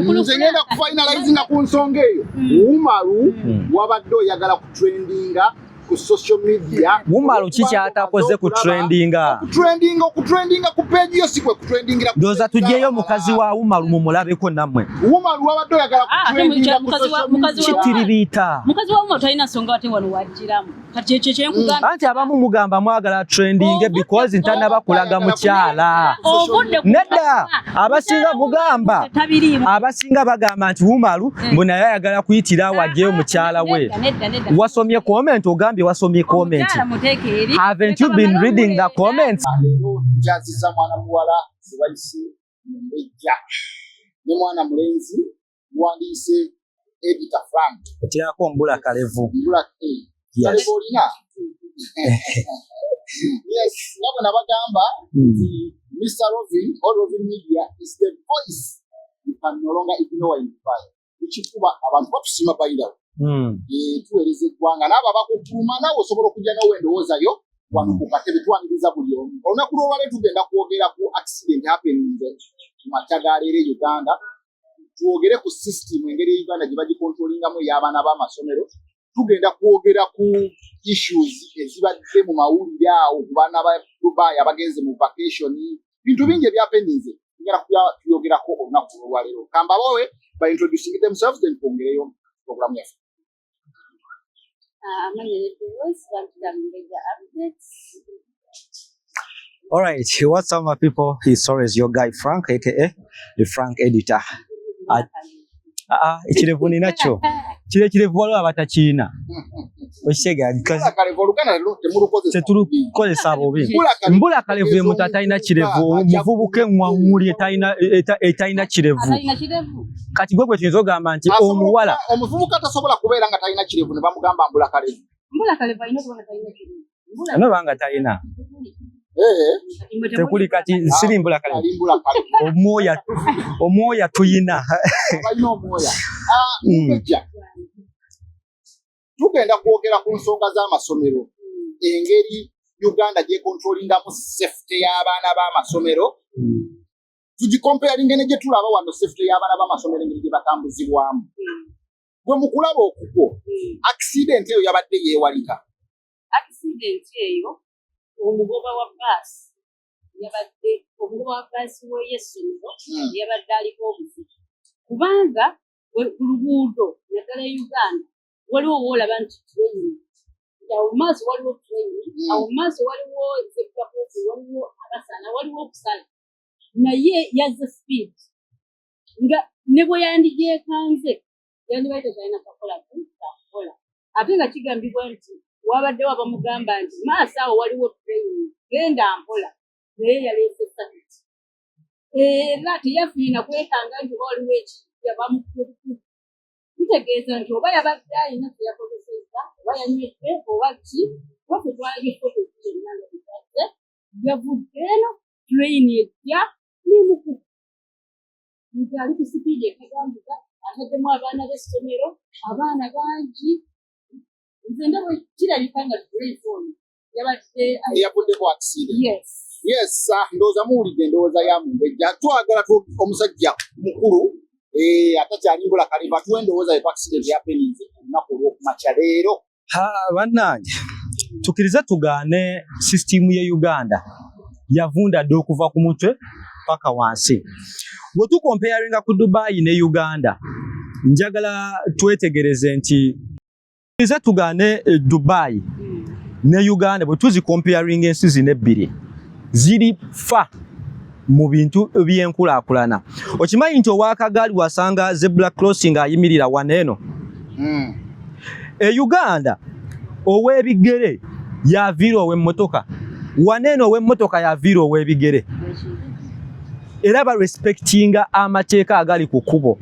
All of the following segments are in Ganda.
nze ngenda kufinalizinga ku nsonga eyo Umaru wabadde oyagala ku trendinga ku social media Umaru kikyatakoze ku trendinga ku page yo sikwe ku trendingira doza tujeyo mukazi wa Umaru mumulabeko namwe Umaru wabadde oyagala ku trendinga kitiribita mukazi wa Umaru talina songa ate wano wajiramu kati kye nkugamba anti abamu mugamba mwagala trending because ntana bakulaga mukyala nedda abasinga mugamba abasinga bagamba nti Umaru mbona yayagala kuyitira wajeyo mukyala we wasomye comment ogambye wasomye comment haven't you been reading the comments jaziza mwana muwala zibayise mbejja ne mwana mulenzi wandise editor Frank otyako mbula kalevu yes yes nabo nabagamba Mr. Rovin Media is the voice you can no longer ignore in fire ichikuba abantu batusima bayira tuweleze gwanga naba bakukuma nawo osobola kujja no wendowoza yo wano kukatebe twaniriza buli omu olunaku lw'olwale tugenda kwogera ku accident happening mu Matyagalere Uganda twogere ku system engeri Uganda gye bagikontrolingamu y'abaana b'amasomero tugenda kwogera ku issues ezibadde mu mawulire awo ku baana ba Dubai abagenze mu vacation bintu bingi ebyapenninze tugenda kuyogerako olunaku lw'olwaleero kamba bowe by introducing themselves then kwongereyo program yafe. All right, what's up, my people? It's always your guy Frank, aka the Frank Editor. Ikirevu ni nacho. Kirevu walo abatakina. Oshega because seturu sabo bi. Mbula kalevu mutatalina kirevu muvubuke mwamuli etaina kirevu. Kati gwe tuyizogamba nti omuwala omuvubuka tasobola kubeera nga talina kirevu ne bamugamba mbula kalevu. Mbula kalevu ino kuba talina kirevu. Ano banga talina. Tekuli kati siri mbula kalevu. Omoya tuyina. Bayina omoya. Tugenda kwogera ku nsonga z'amasomero engeri Uganda gye controllinga mu safety y'abaana b'amasomero tugicomparing ne gye tulaba wano safety y'abaana b'amasomero engeri gye batambuzibwamu gwe mu kulaba okuko accident eyo yabadde yeewalika accident eyo omugoba wa bus yabadde omugoba wa bus w'essomero yabadde aliko obuzibu kubanga ku luguudo naddala Uganda waliwo wolaba nti training awo maaso waliwo training awo maaso waliwo zebra crossing waliwo abasana waliwo okusala naye yazza speed nga ne bwe yandijeekanze yandibaite talina kakola ate nga kigambibwa nti wabaddewo abamugamba nti maaso awo waliwo training genda mpola naye yaleese sakit era teyafiina kwekanga nti waliwo ekijja bamukulukuku kitegeeza nti oba yabadde alina kyeyakozesezza oba yanywedde oba ki wafe twalageko kyennanga bitadde yavudde eno train ejja nemuku nti ali ku sipiidi ekagambuza ataddemu abaana b'essomero abaana bangi nze ndabwe kirabika nga tulefoni yabadde yavuddeko accident yes ndowooza muwulidde endowooza ya Mumbejja twagala omusajja mukulu atakyali mbula kaliva tuwendowooza ye accident yapeninze olunaku olw'okumakya leero bannange tukirize tugaane system ye Uganda yavunda dde okuva ku mutwe paka wansi bwe tukomparinga ku Dubai ne Uganda njagala twetegereze nti tukirize tugaane Dubai ne Uganda bwe tuzikomparinga ensi zino ebbiri ziri fa mu bintu by'enkulaakulana okimanyi nti ow'akagaali wasanga zebra crossing ayimirira waneeno Uganda ow'ebigere yaviira ow'emmotoka waneeno ow'emmotoka yaviira ow'ebigere era barespectinga amateeka agali ku kkubo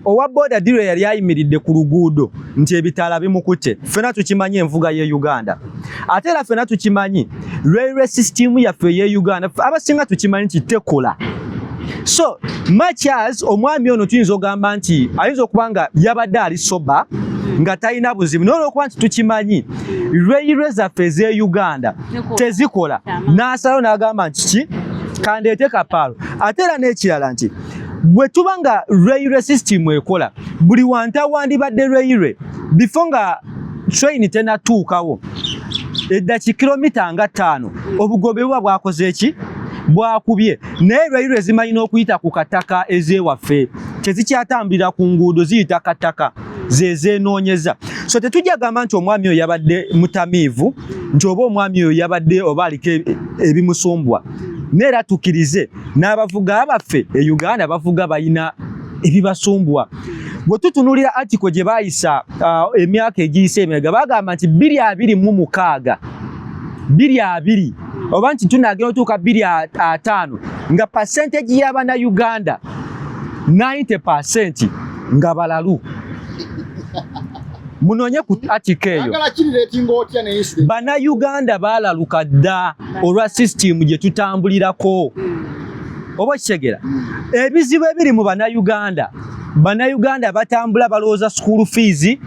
owa boda diro yali ayimiridde ku luguudo nti ebitaala bimukutte fena tukimanyi envuga ye Uganda ate era fena tukimanyi railway system yaffe ye Uganda abasinga tukimanyi nti tekola so much as omwami ono tuyinza ogamba nti ayinza okuba nga yabadde ali soba nga talina buzibu n'olwokuba nti tukimanyi railway zaffe ez'e Uganda tezikola n'asalawo n'agamba nti ki kandeete kapaalo ate era n'ekirala nti bwe tubanga railway system ekola buli wanta wandibadde railway before nga train tenatuukawo eddakiika kilomita nga 5 obugobe buba bwakoze eki bwakubye naye railway zimalina okuyita ku kataka ezewaffe tezikyatambulira ku nguudo ziyita kataka zezenoonyeza so tetujja gamba nti omwami oyo yabadde mutamiivu nti oba omwami oyo yabadde oba aliko ebimusumbwa neera tukkirize n'abavuga baffe e Uganda bavuga balina ebibasumbwa bwe tutunuulira article gye baayisa emyaka egiyise emabega bagamba nti 226 220 oba nti tunagenda otuuka 205 nga percentage y'abana Uganda 90% nga balalu munoonye ku article eyo bana Uganda baalaluka dda olwa system gye tutambulirako oba kitegera ebizibu ebiri mu bana Uganda batambula balowooza school fees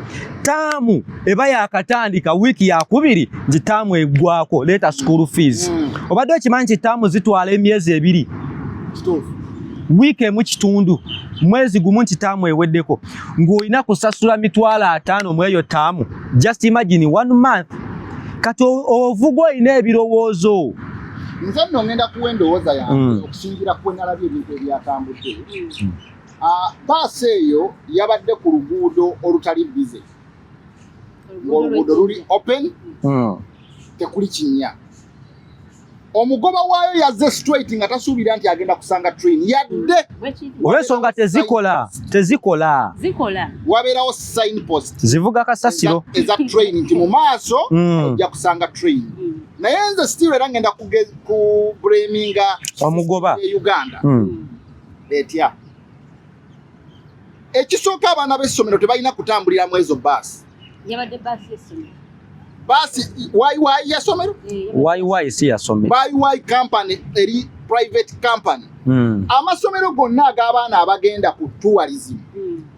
taamu eba yakatandika wiiki yakubiri nti taamu eggwako leeta school fees obadde okimanyi nti taamu zitwala emyezi 2 wiiki emu kitundu mwezi gumu nti taamu eweddeko ng'olina kusasula $50 mu eyo taamu just imagine 1 month kati ovuga olina ebirowoozo nze nno ngenda kuwa endowooza yange okusingira ku nalabye ebintu ebyatambudde baasi eyo yabadde ku luguudo olutali bize ng'oluguudo luli open tekuli kinnya omugoba waayo yazze straight nga tasuubira nti agenda kusanga train yadde olw'ensonga tezikola wabeerawo signpost zivuga kasasiro eza train nti mu maaso ojja kusanga train naye nze still era ngenda ku blaminga omugoba e Uganda etya ekisooka abaana b'essomero tebalina kutambulira mu ezo baasi yabadde baasi y'essomero baasi YY yasomero YY si yasomero YY company eri private company amasomero gonna ag'abaana abagenda ku tourism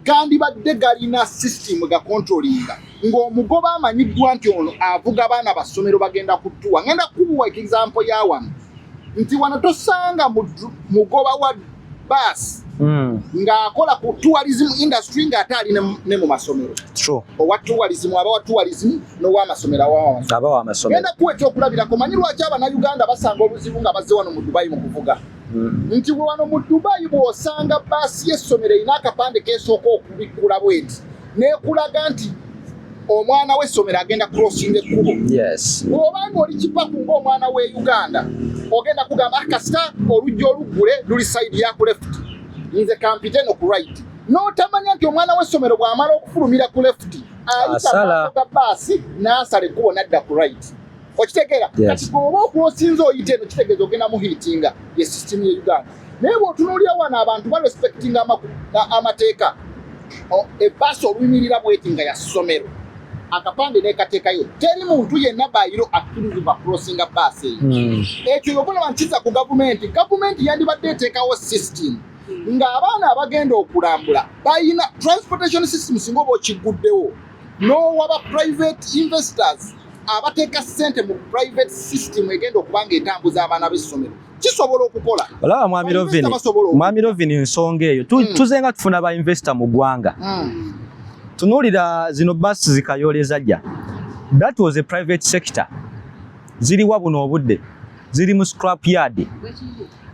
gandibadde galina system ga controllinga ng'omugoba amanyiddwa nti ono avuga abaana basomero bagenda ku tour ngenda kubuwa example ya wano nti wano tosanga mugoba wa baasi ng'akola ku tourism industry ng'ate ali ne mu masomero owa tourism aba wa tourism n'ow'amasomero aw'amasomero ngenda kuwa ekyokulabirako manyi lwaki abannayuganda basanga obuzibu nga bazze wano mu Dubai mu kuvuga nti wano mu Dubai bw'osanga baasi y'essomero erina akapande keesooka okubikkula bweti n'ekulaga nti omwana w'essomero agenda crossing ekkubo obanga oli kipaku ng'omwana w'e Uganda ogenda kugamba kasita olujja oluggule luli side ya ku left nze kampite no ku right n'otamanya nti omwana w'essomero bw'amala okufulumira ku left ayita ga baasi n'asala ekkubo n'adda ku right okitegeera kati bw'oba okulosinze oyita eno kitegeeza ogenda mu hiitinga ye system ye Uganda naye bw'otunuulira wano abantu barespectinga amateeka ebbaasi oluyimirira bweti nga ya ssomero akapande n'ekateekayo teri muntu yenna bayiro akkiriziva crossinga baasi eyo ekyo yobolaba nkiza ku gavumenti yandibadde eteekawo system ng'abaana abagenda okulambula bayina transportation system singa oba okiguddewo n'owaba private investors abateeka ssente mu private system egenda okuba ng'etambuza abaana b'essomero kisobola okukola olaba mwami Rovini ensonga eyo tuze nga tufuna ba investor mu ggwanga tunuulira zino baasi zikayooleza jja that was a private sector ziriwa buno obudde ziri mu scrap yard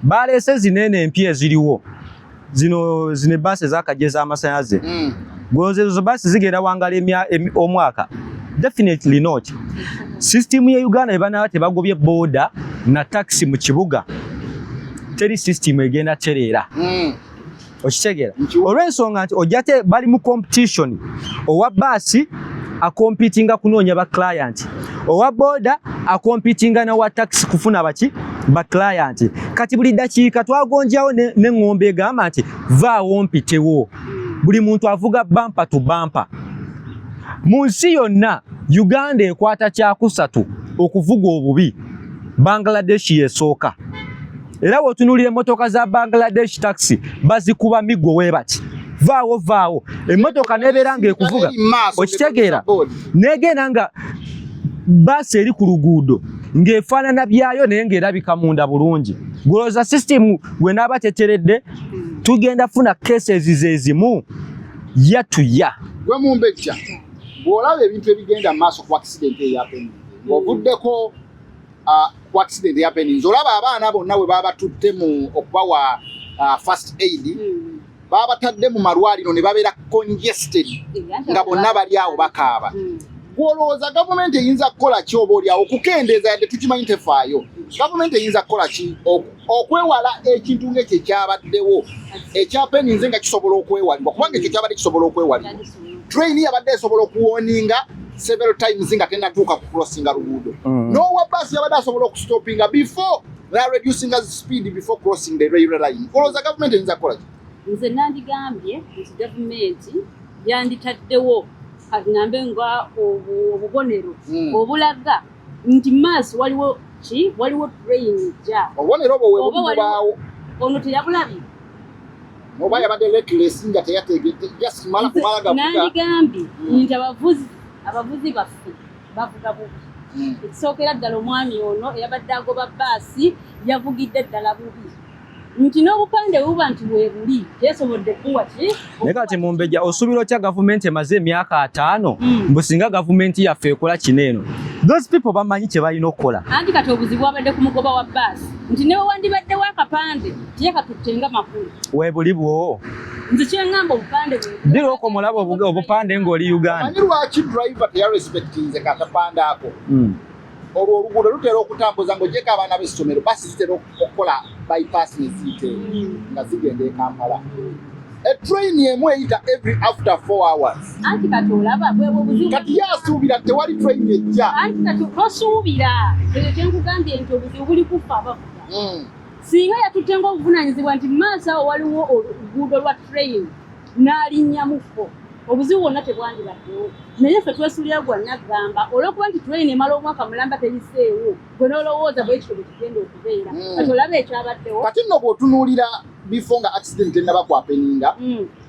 baleese zinene empya eziriwo zino baasi ezakajeza amasanyalaze gwozezo baasi zigenda wangala omwaka definitely not system ya Uganda ebanaba tebagobye boda na taxi mu kibuga teri system egenda tereera okitegeera olw'ensonga nti ojjate bali mu competition owa baasi akompitinga kunoonya ba client owa boda akompitinga n'owa taxi kufuna ba client kati buli dakiika twagonjawo n'engombe egamba nti vaawo mpitewo buli muntu avuga bampa tu bampa mu nsi yonna Uganda ekwata kyakusatu okuvuga obubi Bangladesh yesooka era bw'otunuulira emmotoka za Bangladesh taxi bazikuba miggo we bati vaawo emmotoka nebeera ng'ekuvuga okitegeera negenda nga baasi eri ku luguudo ng'efaanana byayo naye ng'erabika munda bulungi gwolooza system gwe naaba teteredde tugenda funa cases zezimu yatuya gwe mumbejja bw'olaba ebintu ebigenda maaso ku accident eyapeninze ng'ovuddeko ku accident eyapeninze olaba abaana bonna bwe baba batutte mu okubawa first aid baba batadde mu malwaliro ne babeera congested nga bonna bali awo bakaaba gw'olowooza gavumenti eyinza kukola ki oba oli awo okukendeeza yadde tukimanyi tefaayo gavumenti eyinza kukola ki okwewala ekintu ng'ekyo ekyabaddewo ekyapeninze nga kisobola okwewalibwa kubanga ekyo kyabadde kisobola okwewalibwa train yabadde esobola okuwoninga several times nga tenatuuka ku crossinga luguudo n'owa basi yabadde asobola okustopinga before reducing speed before crossing the railway line olowooza gavumenti eyinza kukola ki nze nandigambye nti gavumenti yanditaddewo agambe nga obubonero obulaga nti maaso waliwo train ja obubonero obwo webubaawo ono teyabulabye oba yabadde reckless nga teyategedde just mala kumala gavuga nandigambye nti abavuzi baffe bavuga bubi ekisookera ddala omwami ono eyabadde agoba baasi yavugidde ddala bubi nti n'obupande buba nti weebuli tesobodde kuwa ki naye kati mumbejja osuubira otya gavumenti emaze emyaka 5 mbu singa gavumenti yaffe ekola kino eno those people bamanyi kye balina okukola anti kati obuzibu bwabadde ku mugoba wa baasi nti newe wandibaddewo akapande tiyekatuttenga makulu weebuli bwo nze kyeŋŋamba obupande ddira okomolaba obupande ng'oli Uganda manyi lwaki driver teyarespectinze katapande ako olwo oluguudo lutera okutambuza ng'ogyeko abaana b'essomero basi zitera okukola bypass ne ziyite nga zigenda e Kampala train emu eyita every after 4 hours anti kati olaba bwebwo obuzibu kati yasuubira tewali train ejja anti kati tosuubira ekyo kyenkugambye nti obuzibu buli kufa abavuga singa yatuttenga obuvunaanyizibwa nti maaso awo waliwo oluguudo lwa train n'alinnyamuko obuzibu bwonna tebwandibaddewo naye ffe twesulira gwannagamba olw'okuba nti train emala omwaka mulamba tebiseewo gwe n'olowooza bwekityo bwe kigenda okubeera kati olaba ekyabaddewo kati nno bw'otunuulira bifo nga accident ennaba kwapeninga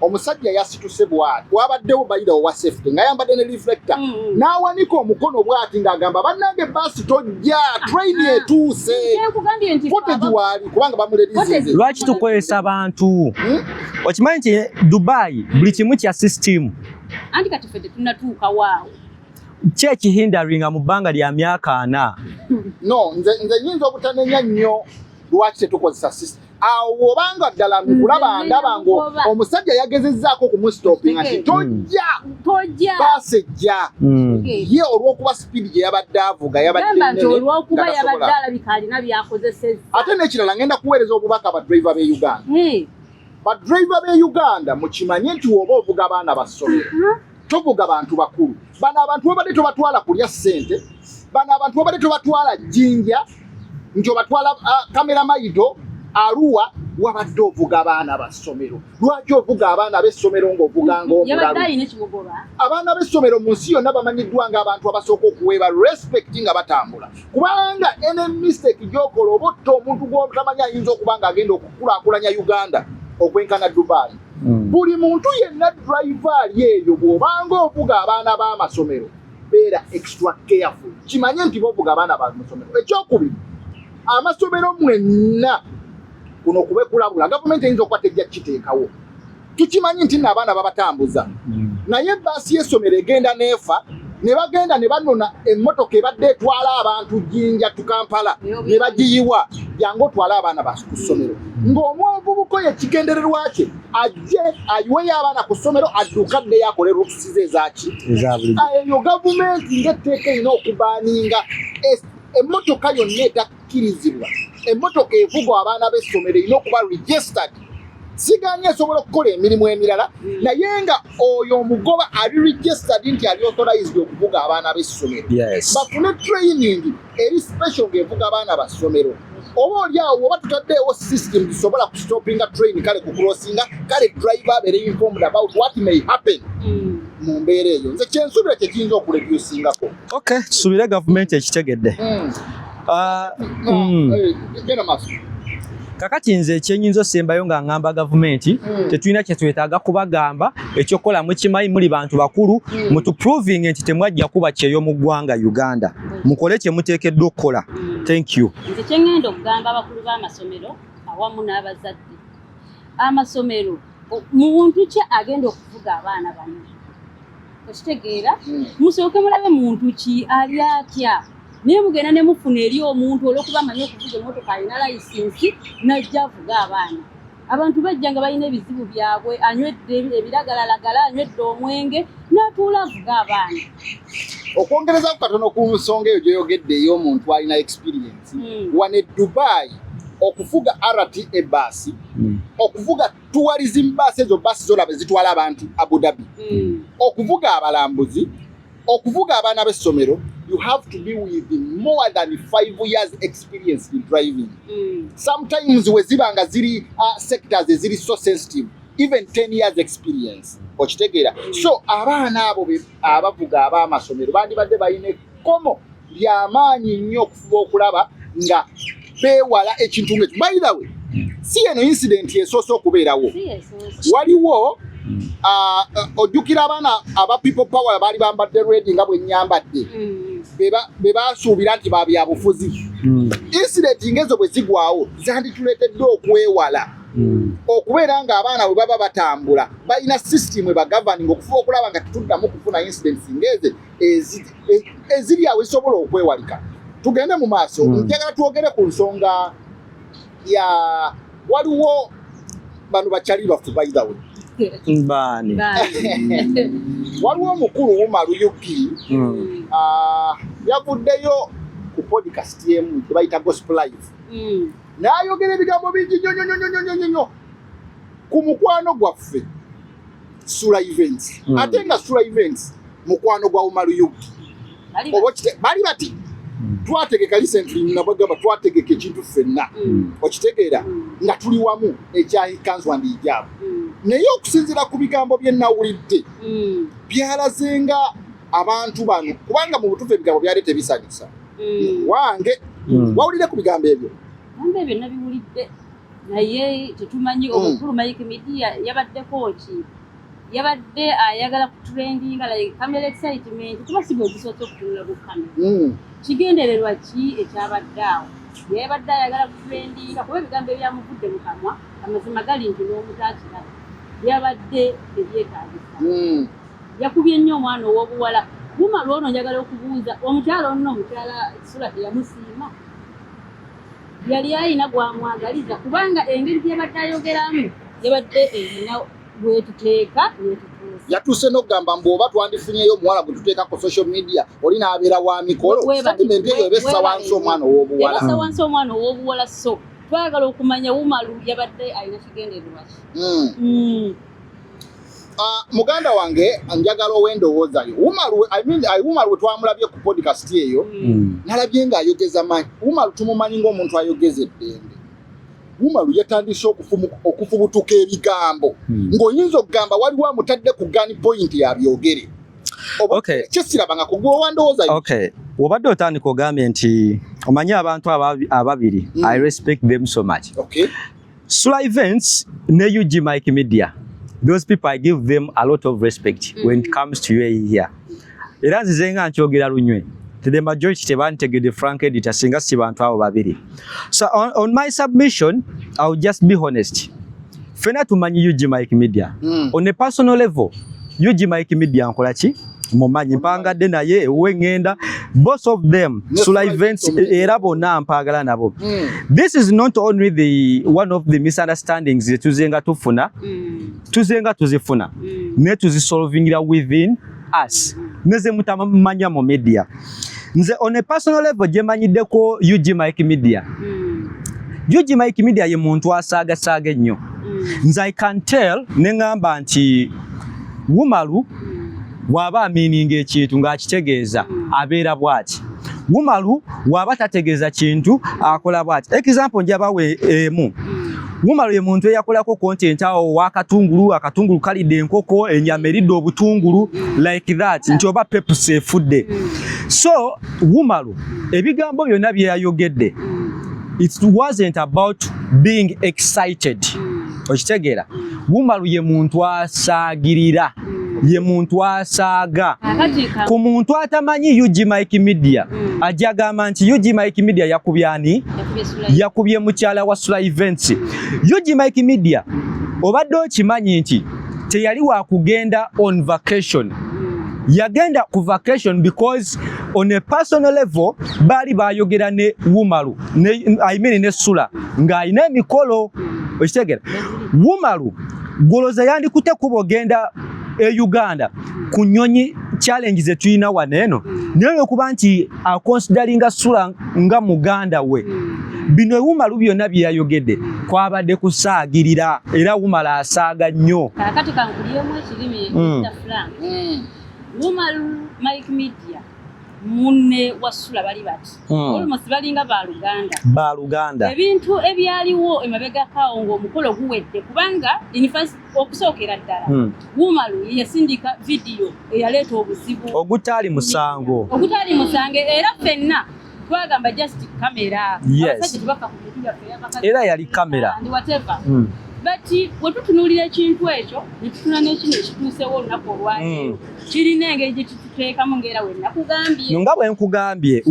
omusajja yasituse bw'ati wabaddewo bayira owa safety ng'ayambadde ne reflector n'awanika omukono bw'ati ng'agamba bannange baasi tojja train etuuse footage waali kubanga bamulerizinze lwaki tukozesa abantu okimanyi nti Dubai buli kimu kya system anti kati ffe tetunnatuuka waawo ki ekihindaringa mu bbanga lya myaka 4 no nze nyinza obutanenya nnyo lwaki tetukozesa system awo obanga ddala mukulaba ndaba ngo omusajja yagezezzaako kumusitopinga nti tojja baasi ejja ye olw'okuba speed gye yabadde avuga yabadde olw'okuba yabadde alabika alina byakozesezza ate n'ekirala ngenda kuweereza obubaka badriver b'e Uganda badriver b'e Uganda mukimanye nti woba ovuga abaana ba ssomero tovuga bantu bakulu bano abantu obadde tobatwala kulya ssente bano abantu obadde tobatwala jjinja nti obatwala kamera mayido Arua wabadde ovuga abaana ba ssomero lwaki ovuga abaana b'essomero ng'ovuga ng'omulalu abaana b'essomero mu nsi yonna bamanyiddwa ng'abantu abasooka okuweeba respect nga batambula kubanga ene mistake gy'okola oba otta omuntu gw'otamanyi ayinza okuba ng'agenda okukulaakulanya Uganda okwenkana Dubai buli muntu yenna driver ali eyo bw'obanga ovuga abaana b'amasomero beera extra careful kimanye nti bovuga abaana b'amasomero ekyokubiri amasomero mwenna kuno kube kulabula gavumenti eyinza okuba tejja kiteekawo tukimanyi nti n'abaana babatambuza naye baasi y'essomero egenda neefa ne bagenda ne banona emmotoka ebadde etwala abantu jjinja tu Kampala ne bagiyiwa jangu otwala abaana ku ssomero ng'omwovubuka oyo ekigendererwa kye ajje ayiweyo abaana ku ssomero addukaddeyo akole rukusi ze ezaki eyo gavumenti ng'etteeka erina okubaaninga emmotoka yonna etakkirizibwa emmotoka evugwa abaana b'essomero erina okuba registered siganye esobola okukola emirimu emirala naye nga oyo omugoba ali registered nti ali authorized okuvuga abaana b'essomero bafune training eri special ng'evuga abaana ba ssomero oba oli awo oba tutaddeewo system zisobola kustopinga train kale ku crossinga kale driver abeere informed about what may happen mu mbeera eyo nze kyensuubira kye kiyinza okuredyusingako tusuubire gavumenti ekitegedde kakati nze ekyenyinza osembayo nga ngamba gavumenti tetulina kye twetaaga kubagamba ekyokola mukimanyi muli bantu bakulu mutuproving nti temwajja kuba kyeyo mu ggwanga Uganda mukole kye muteekeddwa okukola. Thank you. Nze kye ngenda okugamba abakulu b'amasomero awamu n'abazadde amasomero muntu ki agenda okuvuga abaana bano okitegeera musooke mulabe muntu ki ali atya naye mugenda ne mufuna eri omuntu olw'okuba amanyi okuvuga emmotoka alina layisinsi najja avuga abaana abantu bajja nga balina ebizibu byabwe anywedde ebiragalalagala anywedde omwenge n'atuula avuga abaana okwongerezaku katono ku nsonga eyo gy'oyogedde ey'omuntu alina experience wane Dubai okuvuga RT ebaasi okuvuga tourism baasi ezo baasi zolaba zitwala abantu Abu Dhabi okuvuga abalambuzi okuvuga abaana b'essomero you have to be with more than 5 years experience in driving sometimes wezibanga ziri sectors eziri so sensitive even 10 years experience okitegeera so abaana abo abavuga ab'amasomero bandibadde balina ekkomo ly'amaanyi nnyo okufuba okulaba nga beewala ekintu ng'ekyo by the way si eno incident esoose okubeerawo waliwo ojjukira abaana aba people power baali bambadde red nga bwe nnyambadde be basuubira nti babyabufuzi incident ng'ezo bwe zigwawo zandituleetedde okwewala okubeera ng'abaana bwe baba batambula balina system ebagavaning okufuba okulaba nga tetuddamu kufuna incidents ng'eze eziri awo ezisobola okwewalika tugende mu maaso njagala twogere ku nsonga ya waliwo bano bakyali bafu by the way Bani. Waliwo omukulu Umaru Yuki yavuddeyo ku podcast yemu tebayita Gospel Live n'ayogera ebigambo bingi nnyo ku mukwano gwaffe Sula Events ate nga Sula Events mukwano gwa Umaru Yuki bali bati twategeka recently nabagamba twategeka ekintu ffenna okitegeera nga tuli wamu ekyahikanzwa ndi ijaabu naye okusinziira ku bigambo bye nawulidde byalazenga abantu bano kubanga mu butuufu ebigambo byali tebisanyusa wange wawulire ku bigambo ebyo ebyo nabiwulidde naye tetumanyi omukulu Mike Media yabaddeko ki yabadde ayagala kutrendinga like camera excitement kuba si bwe gusoose okutunula ku kamera kigendererwa ki ekyabadde awo yabadde ayagala kutrendinga kuba ebigambo ebyamuvudde mu kamwa amazima gali nti n'omutaakira yabadde ebyetaagisa yakubye nnyo omwana ow'obuwala Umaru ono njagala okubuuza omukyala omukyala Sula teyamusiima yali ayina gwamwagaliza kubanga engeri gyebadde ayogeramu yabadde erina bwetuteeka netutuusa yatuuse n'okugamba mbu oba twandifunyeyo omuwala gwe tuteeka ku social media oli n'abeera wa mikolo statement eyo ebessa wansi omwana ow'obuwala ebessa wansi omwana ow'obuwala so twagala okumanya Umaru yabadde alina kigendererwa ki muganda wange njagala owendowoozayo Umaru twamulabye ku podcast eyo nalabye ng'ayogeza manyi Umaru tumumanyi ng'omuntu ayogeza eddembe Umaru yatandise okufubutuka ebigambo ng'oyinza okugamba waliwo amutadde ku gun point yabyogere kyesirabanga kugwowandowoozayo obadde otandika ogambye nti omanyi abantu ababiri I respect them so much Sula Events ne UG Mike Media those people I give them a lot of respect when it comes to you here era nzize nga nkyogera lunywe the majority tebantegedde Frank Editor singa si bantu abo babiri so on my submission I'll just be honest fena tumanyi UG Mike Media on a personal level UG Mike Media nkola ki mumanyi mpangadde naye wengenda both of them Sula Events era bonna mpagala nabo this is not only the one of the misunderstandings tuzenga tuzifuna ne tuzisolvingira within us neze mutamanya mu media nze on a personal level jemanyiddeko UG Mike Media UG Mike Media ye muntu asaaga ennyo nze I can tell nengamba nti Umaru waba meaning ekintu ng'akitegeeza abeera bw'ati Umaru waba tategeeza kintu akola bw'ati example njabawe emu Umaru ye muntu eyakolako content awo akatungulu kalidde enkoko ennyama eridde obutungulu like that nti oba Pepsi efudde so Umaru ebigambo byonna bye yayogedde it wasn't about being excited okitegeera Umaru ye muntu asaagirira ye muntu asaaga ku muntu atamanyi UG Mike Media ajagamba nti UG Mike Media yakubye mukyala wa Sula Events UG Mike Media obadde okimanyi nti teyali wa kugenda on vacation. Yagenda ku vacation because on a personal level bali bayogera ne Wumalu ne Sula ng'alina emikolo okitegera. Wumalu goloza yandikute kubogenda Uganda ku nnyonyi challenge ze tuyina waneeno naye okuba nti akonsideringa Sula nga muganda we bino Wumalu byonna bye yayogedde kwabadde kusaagirira era Wumala asaaga nnyo. Kakati kankuliyemu ekirimi Mr. Frank. Wumalu Mike Media munne wa Sula bali bati almost balinga baluganda ebintu ebyaliwo emabega kawo ng'omukolo guwedde kubanga okusookera ddala Wumalu yasindika video eyaleeta obuzibu ogutali musango era ffenna twagamba just kamera era yali kamera and whatever but wetutunuulira ekintu ekyo netutuna n'ekino ekituusewo olunaku olwaleero kirina engeri gye tuteekamu ng'era we nakugambye nga bwe nkugambye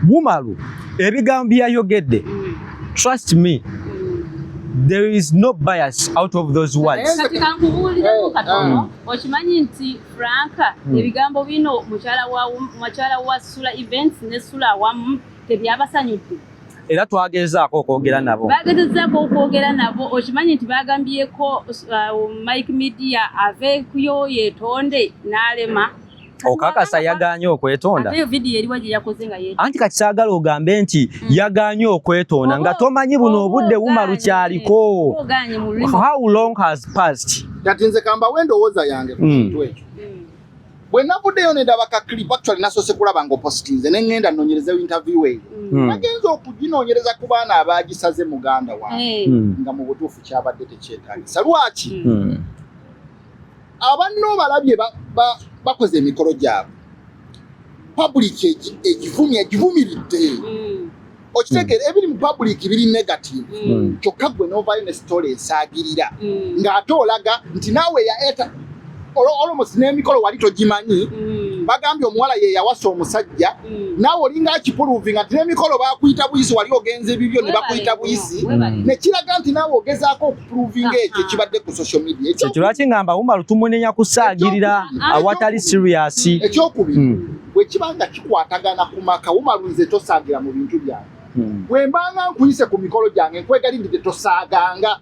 Wumalu ebigambo byayogedde trust me there is no bias out of those words. Kati kankubuulireko katono okimanyi nti Franka ebigambo bino mukyala wa Sula Events ne Sula awamu tebyabasanyudde. Era twagezaako okwogera nabo okimanyi nti bagambyeko Mike Media aveekuyo yeetonde n'alema okakasa yagaanye okwetonda anti kati saagala ogambe nti yagaanye okwetonda nga tomanyi buno obudde Wumalu kyaliko. How long has passed? Kati nze kamba wendowooza yange ku kintu ekyo bwe navuddeyo ne ndaba ka clip actually nasoose kulaba ng'opositinze ne ŋŋenda nnoonyerezeyo interview eyo nagenza okuginoonyereza ku baana abaagisaze muganda wange nga mu butuufu kyabadde tekyetaagisa. Lwaki abanno balabye bakoze emikolo gyabwe public egivumiridde okitegeera ebiri mu public biri negative kyokka gwe n'ovaayo ne story esaagirira ng'ate olaga nti naawe yaeta almost n'emikolo wali togimanyi bagambye omuwala ye yawasa omusajja naawe olinga akipuluvinga nti n'emikolo bakuyita buyisi wali ogenza ebibyo ne bakuyita buyisi ne kiraga nti naawe ogezaako okupuluvinga ekyo ekibadde ku social media. Ekyo lwaki ngamba Wumalu tumunenya kusaagirira awatali serious. Ekyokubiri bwe kibanga kikwatagana ku maka Wumalu nze tosaagira mu bintu byange bwe mbanga nkuyise ku mikolo gyange nkwegalindidde tosaaganga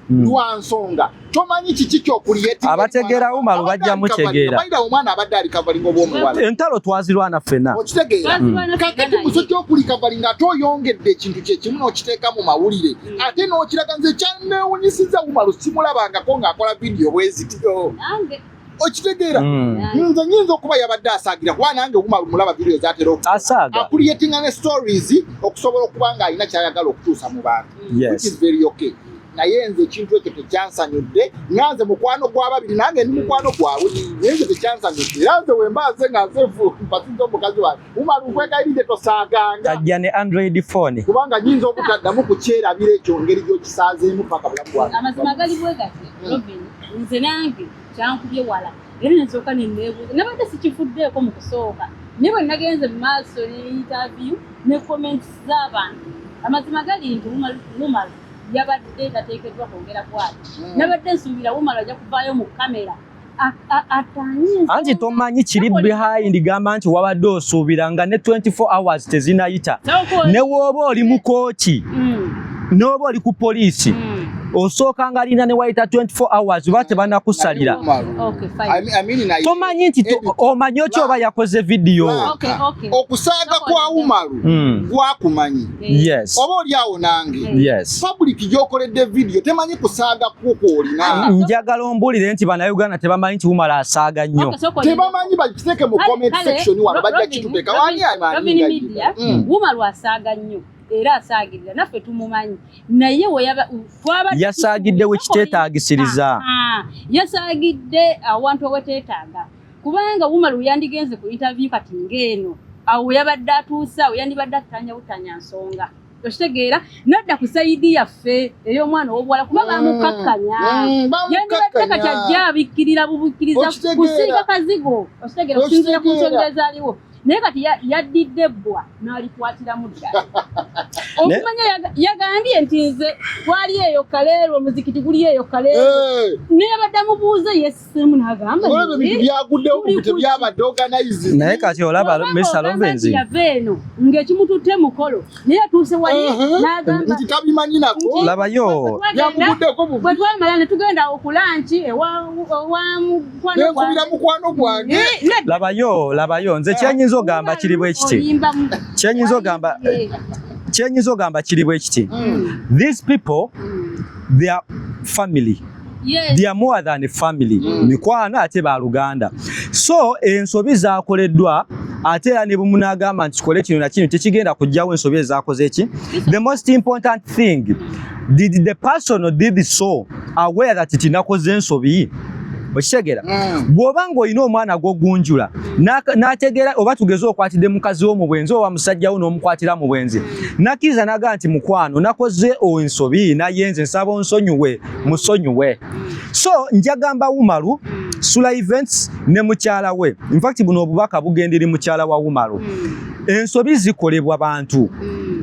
lwa nsonga tomanyi kiki kyokuliyeti abategeera Wumalu bajja mutegeera bayira omwana abadde ali kavalinga obw'omuwala entalo twazirwana ffenna okitegeera kakati musojja okuli kavalinga ate oyongedde ekintu kyekimu n'okiteeka mu mawulire ate n'okiraga nze kyanneewunyisiza Wumalu simulabangako ng'akola vidiyo bwezityo okitegeera nze nyinza okuba yabadde asaagira kuba nange Wumalu mulaba vidiyo zatera asaaga akuliyetinga ne stories okusobola okuba ng'alina kyayagala okutuusa mu bantu which is very okay. Naye nze ekintu ekyo tekyansanyudde nganze mukwano gw'ababiri nange ndi mukwano gwabwe naye nze tekyansanyudde era nze wembaaze nga nsefu mpasinza omukazi wange Wumalu nkwegayiridde tosaaganga kajja ne Android phone kubanga nyinza obutaddamu kukyerabira ekyo ngeri gy'okisaazeemu paka bulamu bwange. Amazima gali bwe gati Robin nze nange kyankubye wala era nensooka nenneebuuza nabadde sikifuddeeko mu kusooka naye bwe nagenze mu maaso ne interview ne comments z'abantu amazima gali nti Wumalu yabadde tateekeddwa kwogera bwati nabadde nsuubira Wumalu ajja kuvaayo mu kamera anti tomanyi kiri behind gamba nti wabadde osuubira nga ne 24 hours tezinayita ne wooba oli mu kooti n'oba oli ku poliisi osooka nga alina ne wayita 24 hours oba tebanakusalira tomanyi nti omanyi oki oba yakoze vidiyo okusaaga kwa Wumalu gwakumanyi oba oli awo nange public gy'okoledde vidiyo temanyi kusaaga kw'olina. Njagala ombuulire nti bannayuganda tebamanyi nti Wumalu asaaga nnyo tebamanyi bakiteeke mu comment section wano bajja kituteeka wani amanyi Wumalu asaaga nnyo era asaagirira naffe tumumanyi naye yasaagidde wekiteetaagisiriza yasaagidde awantu aweteetaaga kubanga Wumalu yandigenze ku interview kati ng'eno awo yabadde atuusa awo yandibadde atutanya butanya nsonga okitegeera nadda ku sayidi yaffe ey'omwana ow'obuwala kuba bamukakkanya yandibadde kati ajja abikkirira bubukkiriza kusiika kazigo okitegeera okusinziira ku nsonga ezaaliwo naye kati yaddidde ebbwa n'alikwatiramu ddala okumanya yagambye nti nze twali eyo kaleero omuzikiti guli eyo kaleero naye abadde amubuuza yessemu n'agamba ebintu byaguddewo tebyabadde organize naye kati olaba Mr. Lovenzi yava eno ng'ekimututte mukolo naye atuuse wali n'agamba nti tabimanyi nako labayo yamuguddeko bwe twamala ne tugenda okulanki ewa mukwano gwange labayo nze kyenyinza ogamba kiri bwe kiti kyenyinza ogamba kiri bwe kiti these people they are family. Yes. They are more than a family. Mikwano ate ba Luganda. So ensobi zakoleddwa ate ya ne bumunagamba nti kole kino na kino tekigenda kujjawo ensobi ezakoze eki. The most important thing, did the person did so aware that tinakoze ensobi? Okitegera bw'obanga olina omwana gw'ogunjula n'ategeera oba tugeze okwatidde mukazi wo mu bwenzi oba musajja wo n'omukwatira mu bwenzi nakkiriza n'agamba nti mukwano nakoze ensobi naye nze nsaba onsonyiwe musonyiwe. So njagamba Wumalu Sula Events ne mukyala we, in fact buno obubaka bugenderi mukyala wa Wumalu, ensobi zikolebwa bantu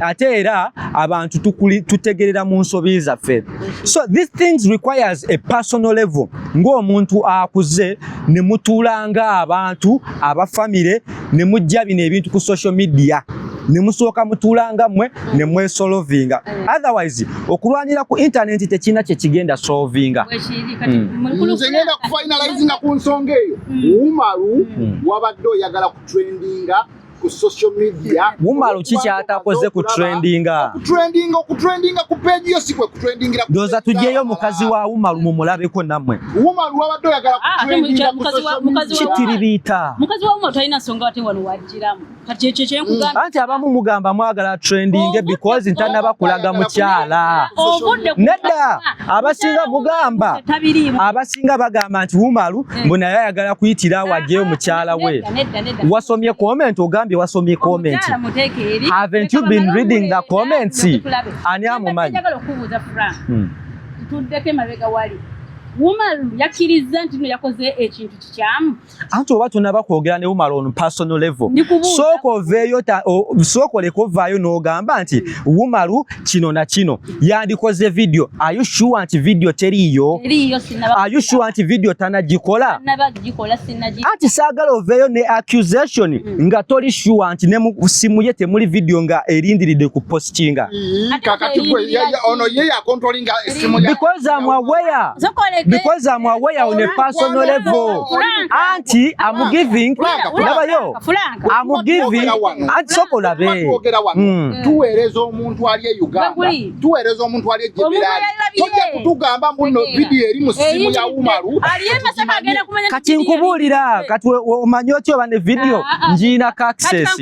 ate era abantu tutegerera mu nsobi zaffe. So these things requires a personal level. Ng'omuntu akuze ne mutulanga abantu abafamile ne mujja bino ebintu ku social media ne musooka mutulanga mwe ne mwesolovinga. Otherwise okulwanira ku internet tekina kye kigenda solvinga. Nze ngenda kufinalizinga ku nsonga eyo. Wumalu wabadde oyagala ku trendinga ku social media. Wumalu kikyatakoze ku trendinga. Okutrendinga ku page yo sikwe kutrendingira. Doza tujeyo mukazi wa Wumalu mumulabeko namwe. Wumalu wabadde oyagala ku trendinga ku social media. Kitiribita. Mukazi wa Wumalu talina nsonga wate wano wajjiramu. Kati ekyo nkugamba. Anti abamu mugamba mwagala trending because ntanaba kulaga mukyala. Nedda abasinga mugamba. Abasinga bagamba nti Wumalu mbona yayagala kuyitira wajjeyo mukyala we. Wasomye comment ogambye wasomye comment. Haven't you been reading the comments? Ani amumanyi. Tuddeke mabega wali. Wumalu yakkiriza nti no yakoze ekintu kikyamu. Anti oba tunaba kwogera ne Wumalu on personal level. Soko lekovaayo n'ogamba nti Wumalu kino na kino yandikoze video. Are you sure nti video teriyo? Are you sure nti video tanagikola? Anti saagala oveeyo ne accusation nga toli sure nti ne mu simu ye temuli video nga erindiridde ku postinga. Kakati ono ye ya controlling simu ya. Because I'm aware on a personal level. Auntie, I'm giving. I'm giving. Auntie Sokola be. Tuweereza omuntu ali e Uganda. Tuweereza omuntu ali e Jebirali. Tojja kutugamba muno video eri mu simu ya Wumalu. Kati nkubuulira. Kati omanyi otyo oba ne video njiina access.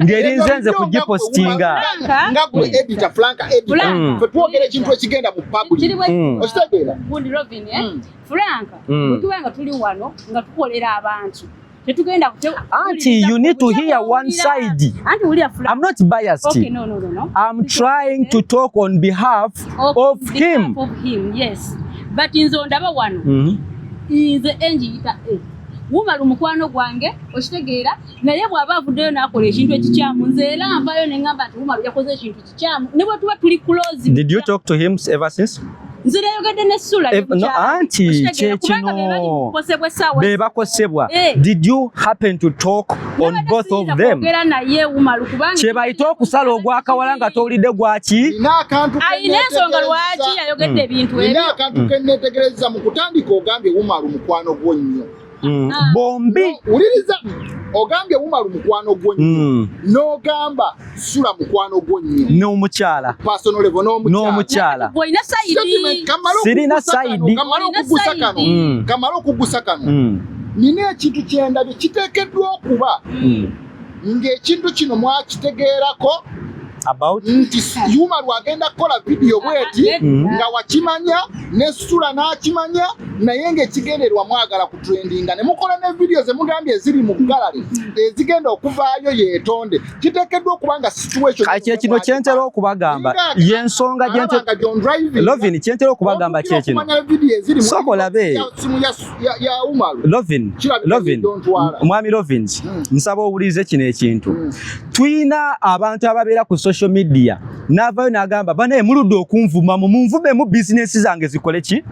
Ngeri nze kugipostinga. Nga gwe editor Franka editor. Fe twogera ekintu ekigenda mu public. Okitegeera? Franka, tuwanga tuli wano nga tukolera abantu. Auntie, you need to hear one side. I'm not biased. Okay, no. I'm trying to talk on behalf of him. Yes. But in Zondaba one is the engine. Wumalu mukwano gwange okitegeera naye bw'aba avuddeyo n'akola ekintu ekikyamu nze era nvayo ne ngamba nti Wumalu yakoze ekintu kikyamu ne bwe tuba tuli close. Did you talk to him ever since? Nze nayogedde ne Sula no, auntie kyekino bebakosebwa. Did you happen to talk on both of them? Kye bayita okusala ogwakawala nga towulidde gwaki? Ayina ensonga lwaki yayogedde ebintu ebyo. Nina akantu ke nneetegereza mu kutandika ogambye Wumalu mukwano gwo nnyo. Bombi uliriza ogambye Wumalu mukwano gwo nnyo n'ogamba Sula mukwano gwo nnyo n'omukyala personal level n'omukyala boyina saidi sirina saidi kamala okugusa kano nina ekintu kyendabye kiteekeddwa okuba ng'ekintu kino mwakitegeerako About nti Umar wagenda kukola video bweti nga wakimanya ne Sula n'akimanya naye ng'ekigendererwa mwagala ku trendinga ne mukola ne video ze mugambye eziri mu gallery ezigenda okuvaayo yeetonde kiteekeddwa okuba nga situation kati kino kyentera okubagamba y'ensonga gyente Lovin kyentera okubagamba kye kino sokola be ya Umar Lovin mwami Lovin nsaba owulirize kino ekintu tuyina abantu ababeera ku social media n'avaayo n'agamba banaye muludde okunvuma munvume mu bizinesi zange zikole ki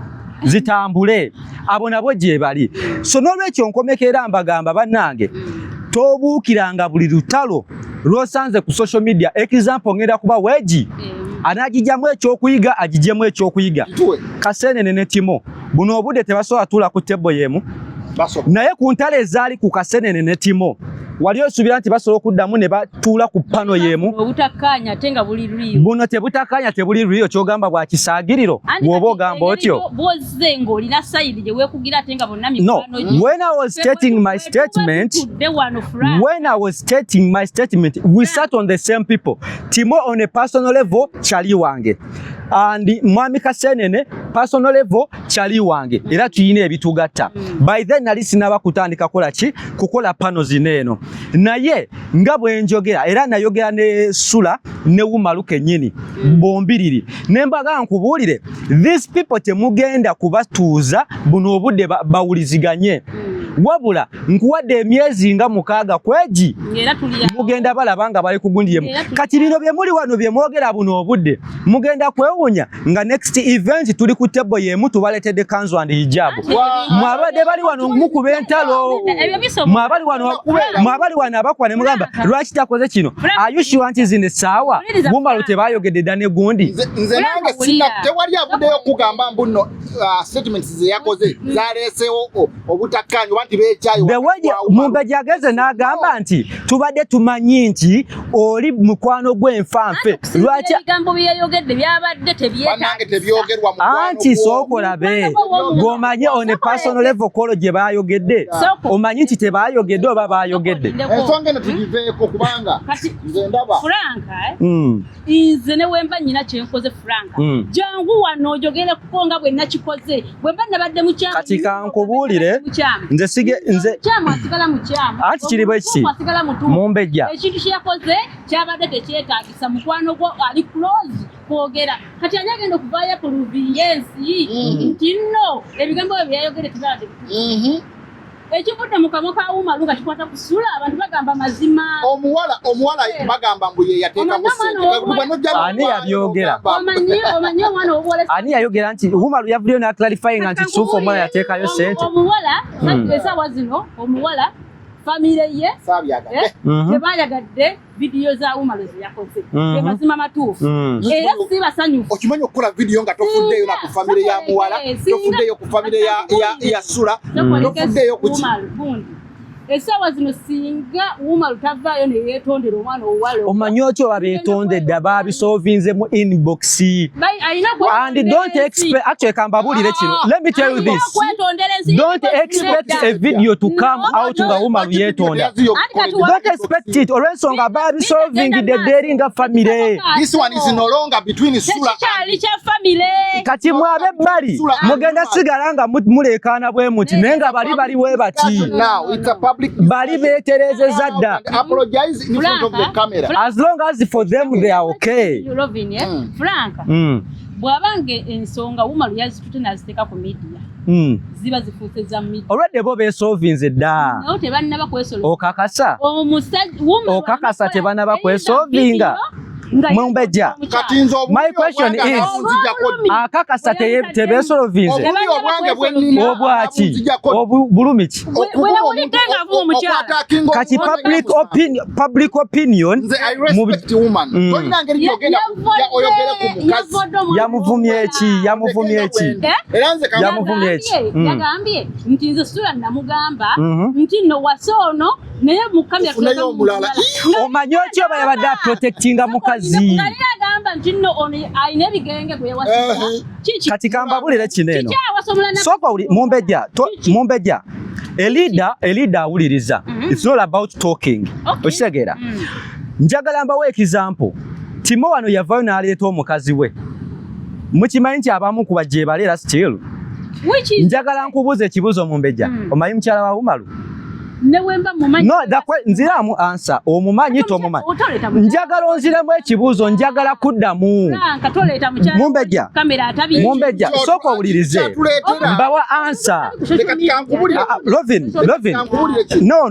zitambule abo nabo gye bali so n'olwekyo nkomekera mbagamba bannange tobuukiranga buli lutalo lw'osanze ku social media example ngenda kuba weegi anagijjamu ekyokuyiga agijjemu ekyokuyiga Kaseenene ne Timo buno obudde tebasobola tuula ku tebo yemu naye ku ntale ezaali ku Kaseenene ne Timo wali osuubira nti basobola okuddamu ne batuula ku pano yemu obutakkaanya ate nga buli lwiyo buno tebutakkaanya tebuli lwiyo kyogamba bwa kisaagiriro bw'oba ogamba otyo bw'ozze ng'olina sayidi gye weekugira ate nga bonna no when I was stating my statement we sat on the same people Timo on a personal level chali wange and mwami Kaseenene personal level chali wange era tuyina ebitugatta by then nali sinaba kutandika kola ki kukola pano zineeno naye nga bwe njogera era nayogera ne Sula ne Umar kennyini bombiriri nembaga nkubuulire these people temugenda kubatuuza buno obudde bawuliziganye wabula nkuwadde emyezi nga 6 kweji mugenda balabanga bali kugundiyemu kati bino bye muli wano bye mwogera buno obudde mugenda kwewunya nga next event tuli ku tebo yemu tubaletedde kanzu and hijab mwabadde bali wano mukuba entalo mwabali wano abakwa ne mugamba lwaki takoze kino ayushi nti zine saawa Umar tebayogedde dda ne gundi nze nange sinna tewali avuddeyo kugamba mbuno statements ze yakoze zaleesewo obutakkaanya wanti beekyayo Mumbejja ageze n'agamba nti tubadde tumanyi nti oli mukwano gw'enfanfe lwaki ebigambo bye yayogedde byabadde tebyogerwa anti sookolabe ng'omanyi on a personal level kolo gye baayogedde omanyi nti tebaayogedde oba baayogedde ensonga eno tugiveeko kubanga nze ndaba Franka nze ne wemba nyina kyenkoze Franka jangu wano ojogere kuko nga bwe nakikoze bwemba nabadde mu kyama kati kankubuulire nze kyama asigala mu kyama anti kiri bwe kiti Mumbejja ekintu kye yakoze kyabadde tekyetaagisa mukwano gwo ali close kwogera kati ani agenda okuvaayo ku luviyensi nti nno ebigambo bye byayogere tebadde ekivudde mu kamwa ka Umar nga kikwata ku Sula abantu bagamba mazima omuwala bagamba mbu ye yateeka ani yabyogera omanyi omwana w'obuwala ani yayogera nti Umar yavuddeyo n'aclarifying nti kituufu omwana yateekayo sente omuwala esaawa zino omuwala famire ye tebayagadde video za Umar ze yakoze ye mazima matuufu era si basanyufu okimanyi okukola video nga tofuddeyo na ku famire ya muwala tofuddeyo ku famire ya Sula tofuddeyo ku esaawa zino singa Umar tavaayo ne yeetondera omwana owuwala omanyi otyo babeetondedde babisolvinze mu inbox and don't expect actually kambabuulire kino let me tell you this don't expect a video to come out nga Umar yeetonda don't expect it olw'ensonga babisolving the daily nga family this one is no longer between Sula kati mwabe bali mugenda sigala nga mulekaana bwe muti naye nga bali we bati bali beeterezeza dda apologize in front of the camera as long as for them they are okay Franka bwabange ensonga Umar yazitute naziteeka ku media ziba zifuuse za media olwedde bo beesolvinze dda naye tebannaba kwesolvinga okakasa okakasa tebannaba kwesolvinga Mumbejja my question is akakasa tebesolvinze obwaki obulumiki kati public opinion yamuvumye eki yagambye nti nze Sula namugamba nti nno wasoono naye mukamya omanyi otyo oba yabadde aprotectinga mukazi agamba nti nno ayina ebigenge gwe yawasa kati kambabulire kino eno sooka Mumbejja elida awuliriza it's not about talking okitegeera njagala mbawo example Timo wano yavayo n'aleeta omukazi we. Mukimanyi nti abamu ku bajje balera still. Njagala nkubuuza ekibuuzo Mumbejja. Omanyi mukyala wa Umaru? Newemba mumanyi. No, nziramu answer. Omumanyi tomumanyi. Njagala onziremu ekibuuzo, njagala kuddamu. Mumbejja. Mumbejja, sooka owulirize. Mbawa answer. Lovin. No.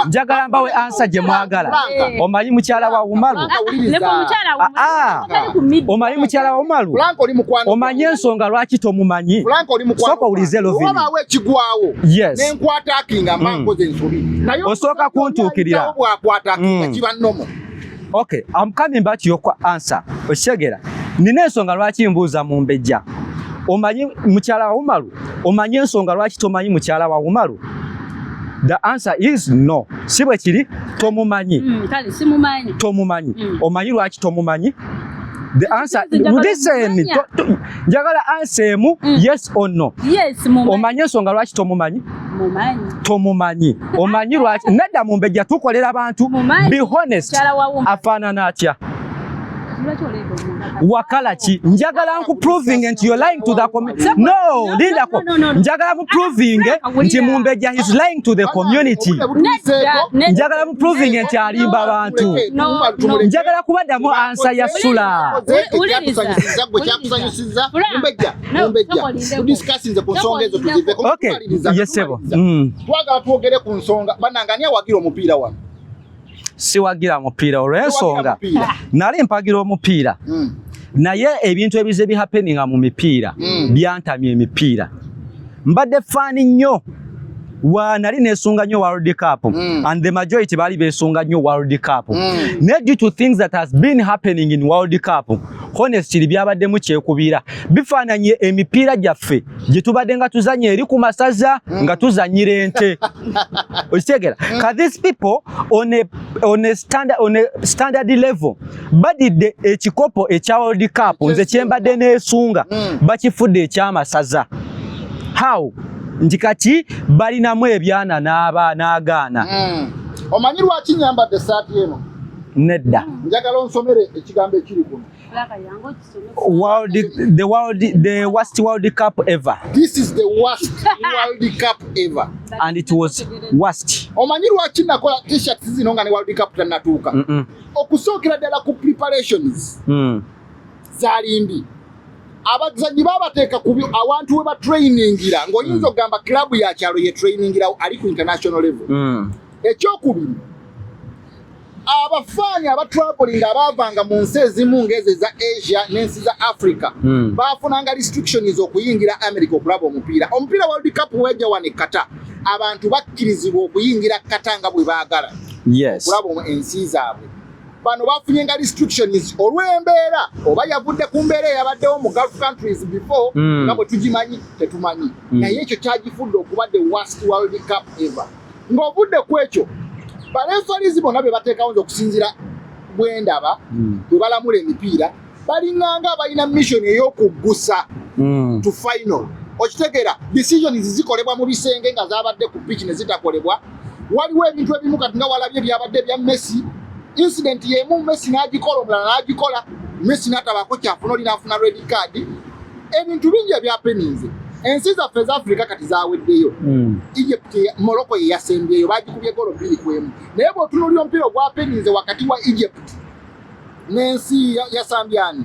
Njagala mbawe answer gye mwagala. Omanyi mukyala wa Umaru? Omanyi mukyala wa Umaru? Omanyi ensonga lwaki tomumanyi? Sooka owulirize Lovin. Yes. Osooka kuntuukirira. Okay, I'm coming back to your answer. Oshegera. Nina ensonga lwaki mbuuza Mumbejja. Omanyi mukyala wa Umaru? Omanyi ensonga lwaki tomanyi mukyala wa Umaru? The answer is no. Si bwe kiri tomumanyi. Kale simumanyi. Tomumanyi. Omanyi lwaki tomumanyi? The answer, listen, njagala answer mu yes or no. Yes, mumanyi. Omanyi ensonga lwaki tomumanyi? Mumanyi. Tomumanyi. Omanyi lwaki? Nedda Mumbejja tukolera abantu. Be honest. Afaanana atya? Wakala ki? Njagala nku proving and you're lying to the community. No, Linda ko. Njagala mu proving nti Mumbejja is lying to the community. Njagala mu proving nti alimba abantu. Njagala kubaddamu answer ya Sula. Okay, yes sebo. Twagala twogere ku nsonga banangania wagira omupiira wano. Siwagira mupiira olw'ensonga nali mpagira omupiira naye ebintu ebize bihappeninga mu mipiira byantamye emipiira mbadde faani nnyo nali nesunga nnyo World Cup and the majority bali besunga nnyo World Cup due to things that has been happening in World Cup honestly byabaddemu kyekubira bifaananye emipiira gyaffe gye tubadde nga tuzanye eri ku masaza nga tuzanyira ente okitegera ka these people on a standard level badidde ekikopo ekya World Cup nze kyembadde neesunga bakifudde ekyamasaza how nti kati balinamu ebyana n'agaana. Omanyi lwaki nyambadde essaati eno? Nedda. Njagala onsomere ekigambo ekiri kuno. The worst World Cup ever. This is the worst World Cup ever. And it was worst. Omanyi lwaki nakola t-shirt zino nga ne World Cup tannatuuka? Okusookera ddala ku preparations zalimbi. Abazanyi babateeka ku awantu we batrainingira ng'oyinza okugamba club ya kyalo ye trainingira ali ku international level. Ekyokubiri abafaani abatravelinga abavanga mu nsi ezimu ng'ezo za Asia n'ensi za Africa baafunanga restrictions okuyingira America okulaba omupiira. Omupiira World Cup wejja wano Qatar abantu bakkirizibwa okuyingira Qatar nga bwe baagala okulaba ensi zaabwe. Bano bafunyenga restrictions olw'embeera oba yavudde ku mbeera eyabaddewo mu Gulf countries before nga bwe tugimanyi tetumanyi naye ekyo kyagifudde okuba the worst World Cup ever. Ng'ovudde ku ekyo barefaris bonna be bateekawo nze okusinzira bwendaba bwe balamula emipiira balinganga balina mission ey'okuggusa to final. Okitegeera decisions zikolebwa mu bisenge nga zabadde ku pitch ne zitakolebwa. Waliwo ebintu ebimu kati nga walabye byabadde bya Messi incident yemu Messi n'agikola omulala n'agikola Messi n'atabako kyafuna oli n'afuna red card. Ebintu bingi ebyapeninze ensi zaffe eza Africa kati zaaweddeyo. Egypt Morocco ye yasembyeyo bagikubye golo 2-1 naye bw'otunuulira omupiira ogwapeninze wakati wa Egypt n'ensi ya Sambiani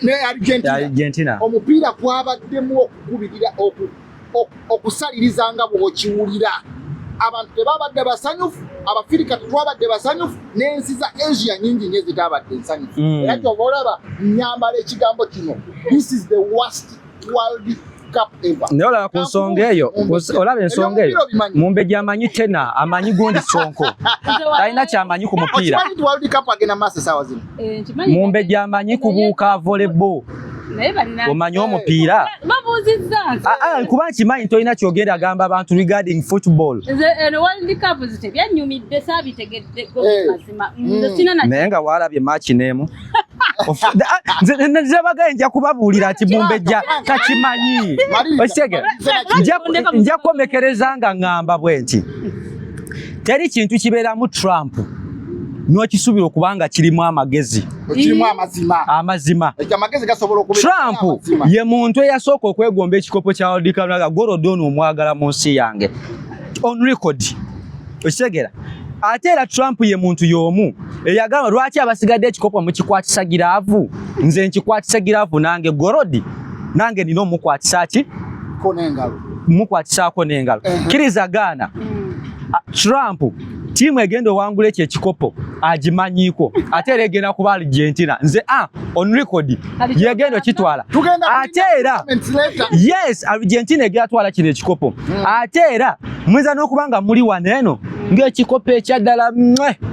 ne Argentina omupiira gwabaddemu okukubirira okusaliriza nga bw'okiwulira. Abantu tebabadde basanyufu Abafirika twabadde basanyufu n'ensi za Asia nyingi nnyo zitabadde nsanyufu. Era kyova olaba nyambala ekigambo kino this is the worst World Cup ever. Naye olaba ku nsonga eyo olaba ensonga eyo Mumbejja amanyi tena amanyi gundi Sonko talina kyamanyi ku mupiira. World Cup agenda maaso essaawa zino. Mumbejja amanyi kubuuka volleyball. Omanyi omupiira kuba nkimanyi tolina kyogenda agamba abantu regarding football. Naye nga walabye match n'emu nze bagaye nja kubabuulira nti Mumbejja takimanyi. Okitegera nja kukomekereza nga ngamba bwe nti teri kintu kibeeramu Trump n'okisubira okubanga kirimu amagezi kirimu amazima amagezi gasobola okubira Trump ye muntu eyasooka okwegomba ekikopo kya World Cup naga Gorodon omwagala mu nsi yange on record okitegera ate era Trump ye muntu y'omu eyagamba lwaki abasigadde ekikopo mukikwatisa giraavu nze nkikwatisa giraavu nange Gorodi nange nina omukwatisa ki konengalo mukwatisako n'engalo kirizagana Trump timu egenda owangula ekyo ekikopo agimanyiko ate era egenda kuba Argentina nze on record yegenda okitwala ate era yes Argentina egenda twala kino ekikopo ate era mwiza n'okubanga muli waneeno ng'ekikopo ekyaddala